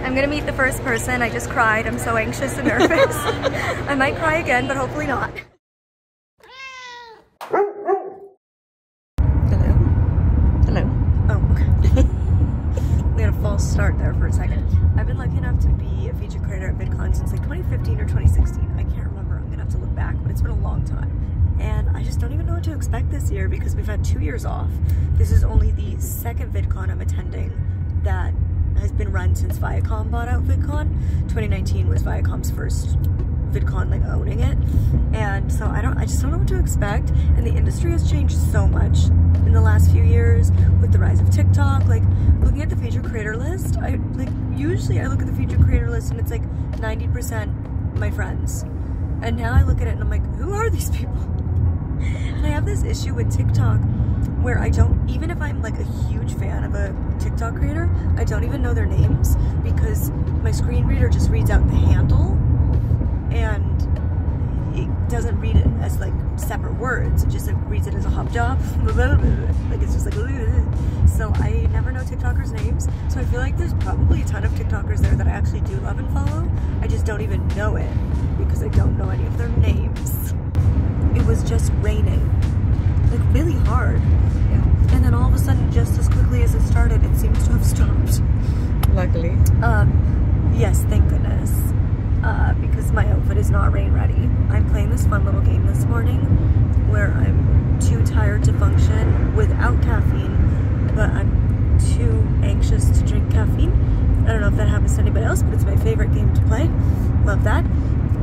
I'm gonna meet the first person. I just cried. I'm so anxious and nervous. I might cry again, but hopefully not. Hello? Hello? Oh, okay. We had a false start there for a second. I've been lucky enough to be a feature creator at VidCon since like 2015 or 2016. I can't remember. I'm gonna have to look back, but it's been a long time. And I just don't even know what to expect this year because we've had 2 years off. This is only the second VidCon I'm attending that has been run since Viacom bought out VidCon. 2019 was Viacom's first VidCon, like owning it. And so I just don't know what to expect. And the industry has changed so much in the last few years with the rise of TikTok. Like looking at the feature creator list, usually I look at the feature creator list and it's like 90% my friends. And now I look at it and I'm like, who are these people? And I have this issue with TikTok where I don't, even if I'm like a huge fan of a TikTok creator, I don't even know their names because my screen reader just reads out the handle and it doesn't read it as like separate words. It just like reads it as a hop job. Like it's just like, so I never know TikTokers' names. So I feel like there's probably a ton of TikTokers there that I actually do love and follow. I just don't even know it because I don't know any of their names. It was just raining, like really hard. Yeah. And then all of a sudden, just as quickly as it started, it seems to have stopped. Luckily. Yes, thank goodness. Because my outfit is not rain ready. I'm playing this fun little game this morning where I'm too tired to function without caffeine, but I'm too anxious to drink caffeine. I don't know if that happens to anybody else, but it's my favorite game to play. Love that.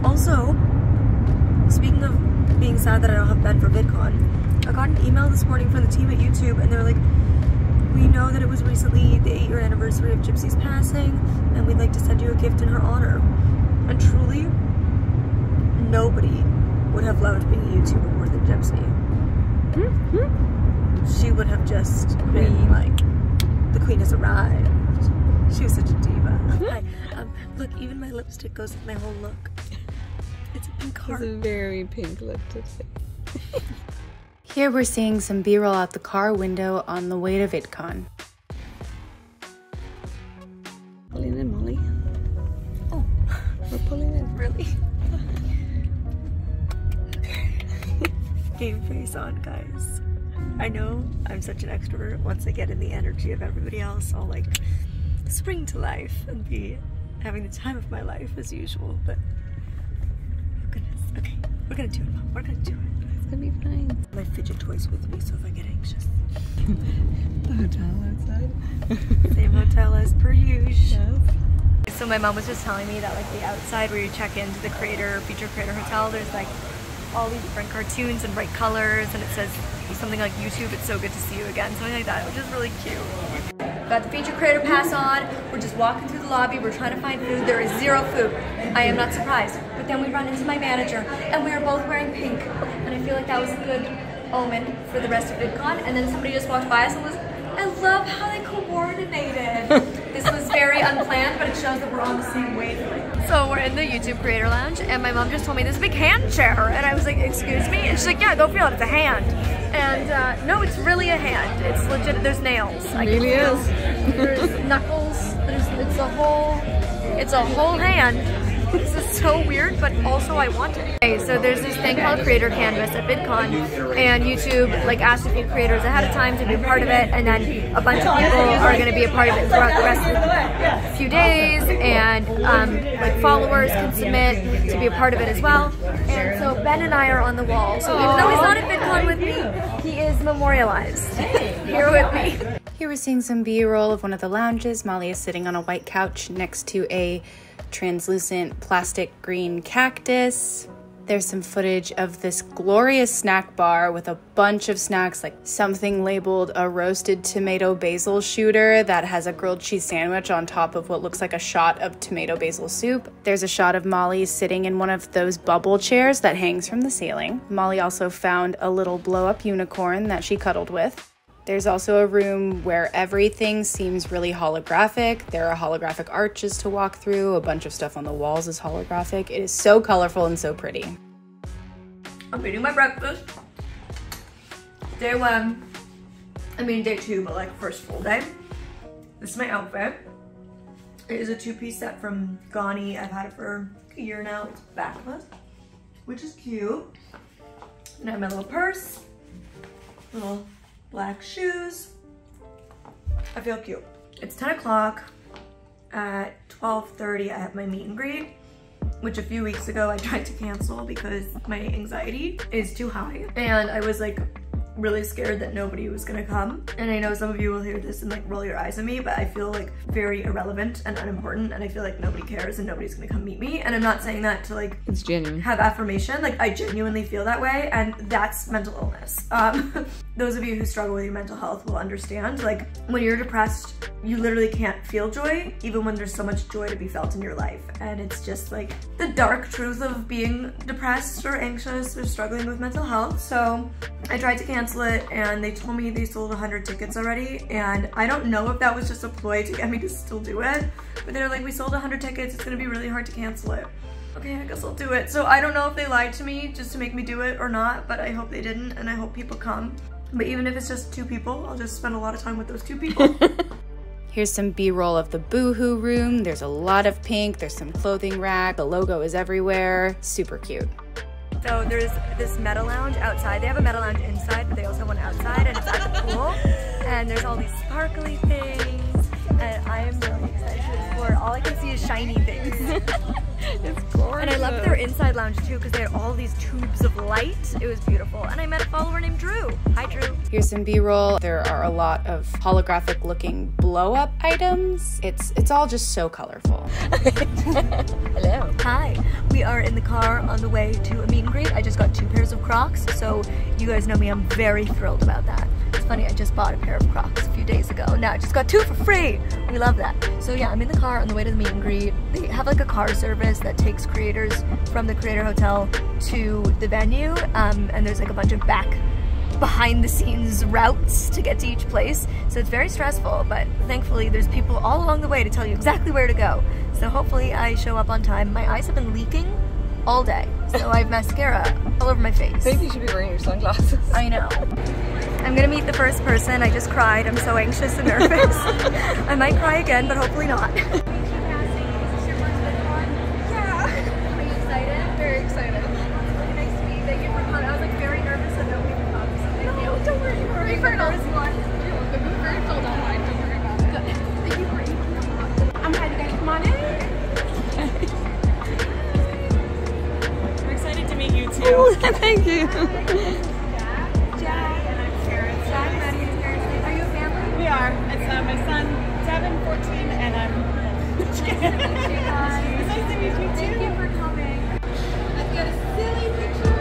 Also, speaking of being sad that I don't have Ben for VidCon, I got an email this morning from the team at YouTube and they're like, we know that it was recently the 8-year anniversary of Gypsy's passing and we'd like to send you a gift in her honor. And truly, nobody would have loved being a YouTuber more than Gypsy. She would have just been like, the queen has arrived. She was such a diva. Hi. Look, even my lipstick goes with my whole look. It's a pink heart. It's a very pink lipstick. Here we're seeing some B-roll out the car window on the way to VidCon. Pulling in, Molly. Oh, we're pulling in. Really? Game face on, guys. I know I'm such an extrovert. Once I get in the energy of everybody else, I'll like spring to life and be having the time of my life as usual, but oh goodness. Okay, we're gonna do it, Mom. We're gonna do it. It's gonna be fine. My fidget toys with me, so if I get anxious. The hotel outside. Same hotel as per usual. Yes. So my mom was just telling me that like the outside where you check into the feature creator hotel, there's like all these different cartoons and bright colors, and it says something like YouTube, it's so good to see you again, something like that, which is really cute. Got the feature creator pass on. We're just walking through the lobby. We're trying to find food. There is zero food. I am not surprised. But then we run into my manager and we are both wearing pink. And I feel like that was a good omen for the rest of VidCon. And then somebody just walked by us and was, I love how they coordinated. This was very unplanned, but it shows that we're on the same wavelength. So we're in the YouTube creator lounge and my mom just told me this big hand chair. And I was like, excuse me? And she's like, yeah, go feel it, it's a hand. And no, it's really a hand. It's legit, there's nails. It really is. There's knuckles, it's a whole hand. This is so weird, but also I want it. Okay, so there's this thing called Creator Canvas at VidCon, and YouTube like asked a few creators ahead of time to be a part of it, and then a bunch of people are going to be a part of it throughout the rest of the few days, and like followers can submit to be a part of it as well. And so Ben and I are on the wall, so even though he's not at VidCon with me, he is memorialized here with me. Here we're seeing some B-roll of one of the lounges. Molly is sitting on a white couch next to a translucent plastic green cactus. There's some footage of this glorious snack bar with a bunch of snacks, like something labeled a roasted tomato basil shooter that has a grilled cheese sandwich on top of what looks like a shot of tomato basil soup. There's a shot of Molly sitting in one of those bubble chairs that hangs from the ceiling. Molly also found a little blow-up unicorn that she cuddled with. There's also a room where everything seems really holographic. There are holographic arches to walk through. A bunch of stuff on the walls is holographic. It is so colorful and so pretty. I'm eating my breakfast. Day one. I mean day two, but like first full day. This is my outfit. It is a 2-piece set from Ghani. I've had it for a year now. It's back of us, which is cute. And I have my little purse, little black shoes. I feel cute. It's 10 o'clock. At 12:30, I have my meet and greet, which a few weeks ago I tried to cancel because my anxiety is too high. And I was like really scared that nobody was gonna come. And I know some of you will hear this and like roll your eyes at me, but I feel like very irrelevant and unimportant, and I feel like nobody cares and nobody's gonna come meet me. And I'm not saying that to like, it's genuine, have affirmation. Like I genuinely feel that way, and that's mental illness. Those of you who struggle with your mental health will understand, like when you're depressed, you literally can't feel joy, even when there's so much joy to be felt in your life. And it's just like the dark truth of being depressed or anxious or struggling with mental health. So I tried to cancel it, and they told me they sold 100 tickets already. And I don't know if that was just a ploy to get me to still do it, but they're like, we sold 100 tickets, it's gonna be really hard to cancel it. Okay, I guess I'll do it. So I don't know if they lied to me just to make me do it or not, but I hope they didn't, and I hope people come. But even if it's just 2 people, I'll just spend a lot of time with those 2 people. Here's some B-roll of the Boohoo room. There's a lot of pink, there's some clothing rack, the logo is everywhere, super cute. So there's this meta lounge outside. They have a meta lounge inside, but they also have one outside, and it's at the pool. And there's all these sparkly things, and I am really excited to explore. All I can see is shiny things. It's gorgeous. And I loved their inside lounge too, because they had all these tubes of light. It was beautiful. And I met a follower named Drew. Hi, Drew. Here's some B-roll. There are a lot of holographic looking blow-up items. It's all just so colorful. Hello. Hi. We are in the car on the way to a meet and greet. I just got 2 pairs of Crocs, so you guys know me, I'm very thrilled about that. It's funny, I just bought a pair of Crocs a few days ago. Now I just got 2 for free. We love that. So yeah, I'm in the car on the way to the meet and greet. They have like a car service that takes creators from the creator hotel to the venue, and there's like a bunch of behind the scenes routes to get to each place. So it's very stressful, but thankfully there's people all along the way to tell you exactly where to go. So hopefully I show up on time. My eyes have been leaking all day, so I have mascara all over my face. I think you should be wearing your sunglasses. I know. I'm gonna meet the first person. I just cried. I'm so anxious and nervous. I might cry again, but hopefully not. Very excited. Really nice to meet you. Thank you for coming. I was like very nervous that nobody would come. So thank you. Don't worry. You're very nervous one. You're welcome. We're very filled online. Don't worry about it. Thank you for coming. I'm glad you guys come on in. I'm excited to meet you too. Thank you. Jack and I'm Karen. Jack, Maddie, and Karen. Are you a family? We are. It's my son, 7, 14, and I'm. Nice to meet you guys. It's nice to meet you too. Thank you for coming. Let's get a silly picture.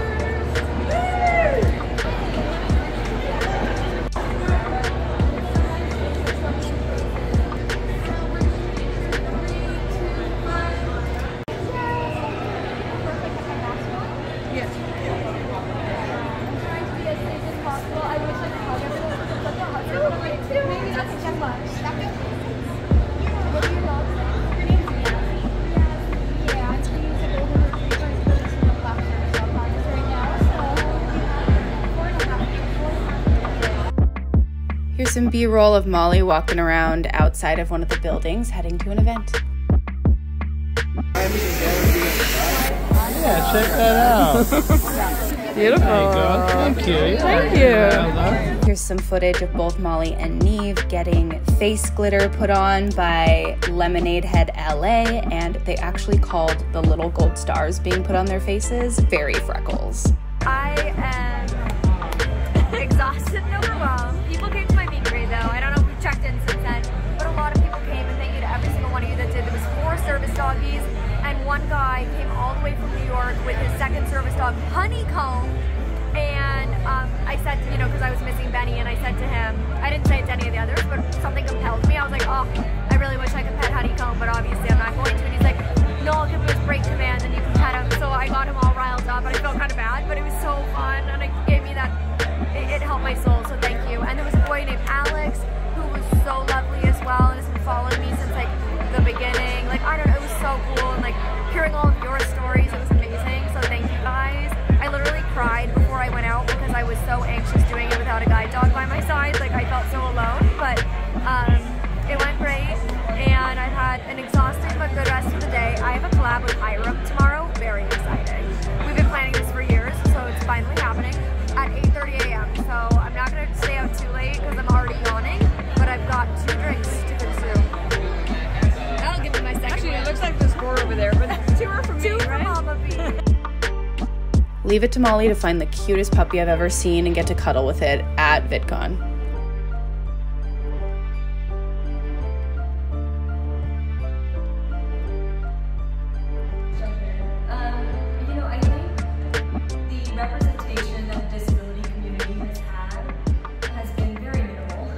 Here's some B-roll of Molly walking around outside of one of the buildings, heading to an event. Yeah, check that out. Beautiful. There you go. Thank you. Thank you. Here's some footage of both Molly and Neve getting face glitter put on by Lemonade Head LA, and they actually called the little gold stars being put on their faces fairy freckles. I am exhausted and overwhelmed. People came to my meet and greet though. I don't know if we checked in since then, but a lot of people came, and thank you to every single one of you that did. There was 4 service doggies, and one guy came all the way from New York with his 2nd service dog, Honeycomb. And I said, you know, because I was missing Benny, and I said to him, I didn't say it to any of the others, but something compelled me. I was like, oh, I really wish I could pet Honeycomb, but obviously I'm not going to. And he's like, no, I'll give him his break command and you can pet him. So I got him all riled up, and I felt kind of bad, but it was so fun, and it gave me that, it helped my soul, so thank you. And there was a boy named Alex who was so lovely as well, and has been following me since like the beginning. Like, I don't know, it was so cool, and like hearing all of your stories, it was amazing, so thank you guys. I literally cried before I went out because I was so anxious doing it without a guide dog by my side. Like, I felt so alone, but it went great. Leave it to Molly to find the cutest puppy I've ever seen and get to cuddle with it at VidCon. You know, I think the representation that the disability community has been very minimal.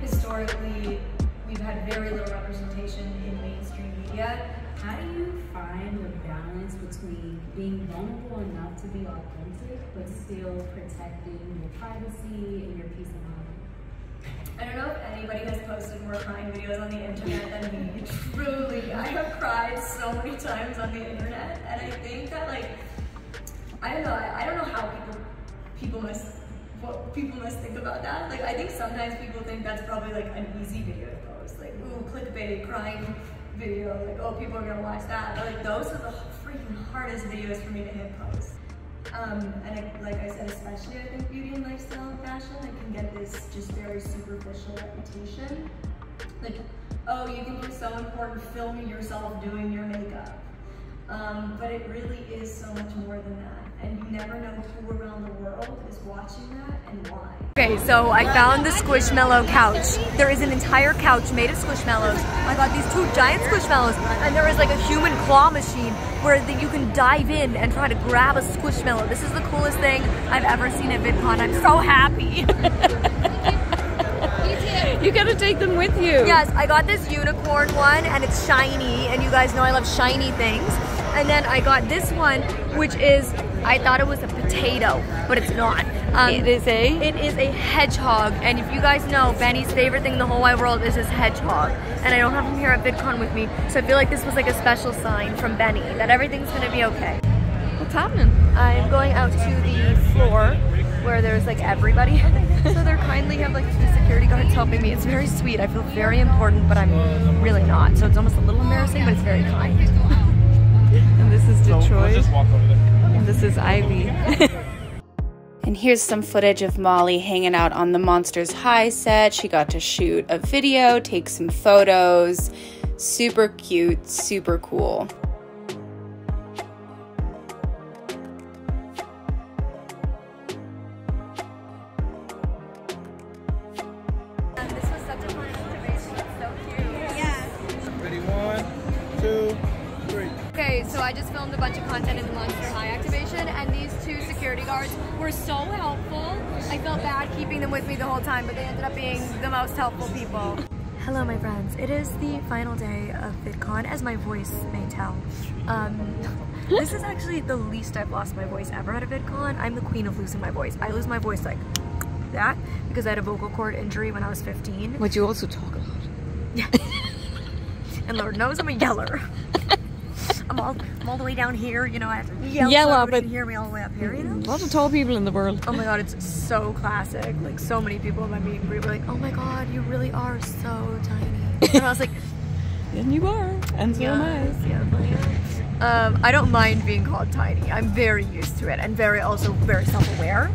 Historically, we've had very little representation in mainstream media. How do you find the balance between being vulnerable enough to be authentic, but still protecting your privacy and your peace of mind? I don't know if anybody has posted more crying videos on the internet than me. Truly, I have cried so many times on the internet, and I think that, like, I don't know how what people must think about that. Like, I think sometimes people think that's probably like an easy video to post, like, ooh, clickbait, crying video, like, oh, people are gonna watch that. But like, those are the freaking hardest videos for me to hit post. And like I said, especially I think beauty and lifestyle and fashion, it can get this just very superficial reputation. Like, oh, you think you're so important filming yourself doing your makeup. But it really is so much more than that. And you never know who around the world is watching that and why. Okay, so I found the Squishmallow couch. There is an entire couch made of Squishmallows. I got these 2 giant Squishmallows, and there is like a human claw machine where you can dive in and try to grab a Squishmallow. This is the coolest thing I've ever seen at VidCon. I'm so happy. You gotta take them with you. Yes, I got this unicorn one, and it's shiny, and you guys know I love shiny things. And then I got this one, which is, I thought it was a potato, but it's not. It is a hedgehog, and if you guys know, Benny's favorite thing in the whole wide world is his hedgehog. And I don't have him here at VidCon with me, so I feel like this was like a special sign from Benny that everything's gonna be okay. What's happening? I'm going out to the floor where there's like everybody. So they're kindly have like 2 security guards helping me. It's very sweet. I feel very important, but I'm really not. So it's almost a little embarrassing, but it's very kind. And this is Detroit. So we'll just walk over there. And this is Ivy. And here's some footage of Molly hanging out on the Monsters High set. She got to shoot a video, take some photos. Super cute, super cool. This was such a fun activation. It's so cute. Yeah. Ready, 1, 2, 3. Okay, so I just filmed a bunch of content in the Monster High activation, and these 2 security guards were so helpful. I felt bad keeping them with me the whole time, but they ended up being the most helpful people. Hello, my friends. It is the final day of VidCon, as my voice may tell. This is actually the least I've lost my voice ever at a VidCon. I'm the queen of losing my voice. I lose my voice like that because I had a vocal cord injury when I was 15. But you also talk a lot. Yeah. And Lord knows I'm a yeller. I'm all the way down here, you know, I have to yell so but you can hear me all the way up here, you know? Lots of tall people in the world. Oh my god, it's so classic. Like, so many people at my meet and greet were like, oh my god, you really are so tiny. And I was like, And you are. And so am I. Yeah, I don't mind being called tiny. I'm very used to it and also very self-aware.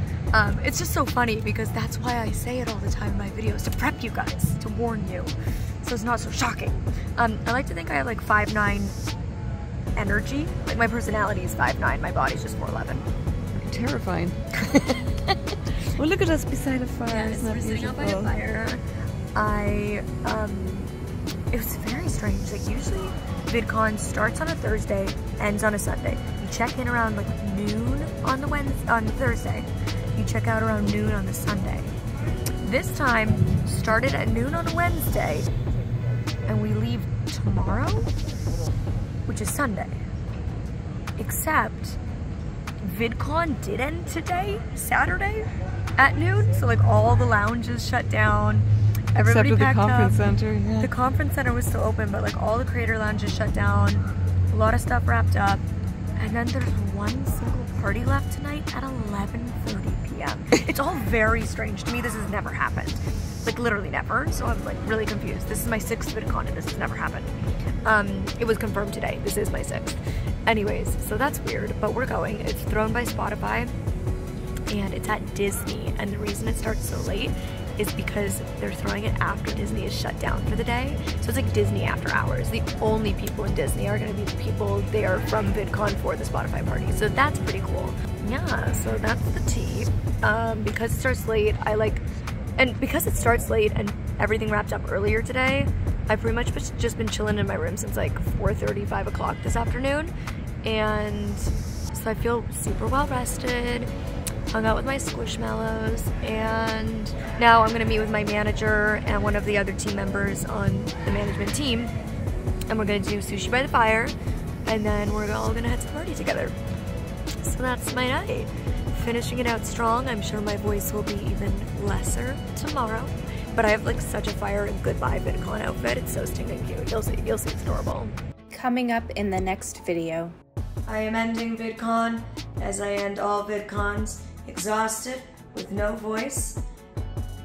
It's just so funny because that's why I say it all the time in my videos, to prep you guys, to warn you, so it's not so shocking. I like to think I have like 5'9" energy. Like, my personality is 5'9", my body's just 4'11". Terrifying. Well, look at us beside a fire. Yes, we're sitting out by a fire. It was very strange. Like, usually VidCon starts on a Thursday, ends on a Sunday. You check in around like noon on the Thursday. You check out around noon on the Sunday. This time started at noon on a Wednesday, and we leave tomorrow, which is Sunday. Except VidCon did end today, Saturday, at noon. So like all the lounges shut down. Everybody Except for packed the conference up. center. Yeah. The conference center was still open, but like all the creator lounges shut down. A lot of stuff wrapped up. And then there's one single party left tonight at 11:30 p.m. It's all very strange to me. This has never happened. Like literally never. So I'm like really confused. This is my 6th VidCon and this has never happened. It was confirmed today. This is my 6th. Anyways, so that's weird, but we're going. It's thrown by Spotify and it's at Disney. And the reason it starts so late is because they're throwing it after Disney is shut down for the day. So it's like Disney after hours. The only people in Disney are gonna be the people there from VidCon for the Spotify party. So that's pretty cool. Yeah, so that's the tea. Because it starts late, because it starts late and everything wrapped up earlier today, I've pretty much just been chilling in my room since like 4:30, 5 o'clock this afternoon. And so I feel super well rested. Hung out with my squishmallows, and now I'm gonna meet with my manager and one of the other team members on the management team, and we're gonna do sushi by the fire, and then we're all gonna head to the party together. So that's my night. Finishing it out strong. I'm sure my voice will be even lesser tomorrow, but I have like such a fire and goodbye VidCon outfit. It's so stinking cute. You'll see it's adorable. Coming up in the next video. I am ending VidCon as I end all VidCons. Exhausted, with no voice,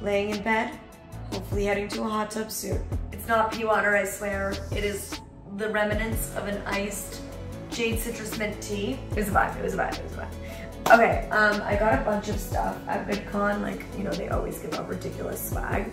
laying in bed, hopefully heading to a hot tub soon. It's not pea water, I swear. It is the remnants of an iced jade citrus mint tea. It was a vibe, it was a vibe, it was a vibe. Okay, I got a bunch of stuff at VidCon, like, you know, they always give out ridiculous swag.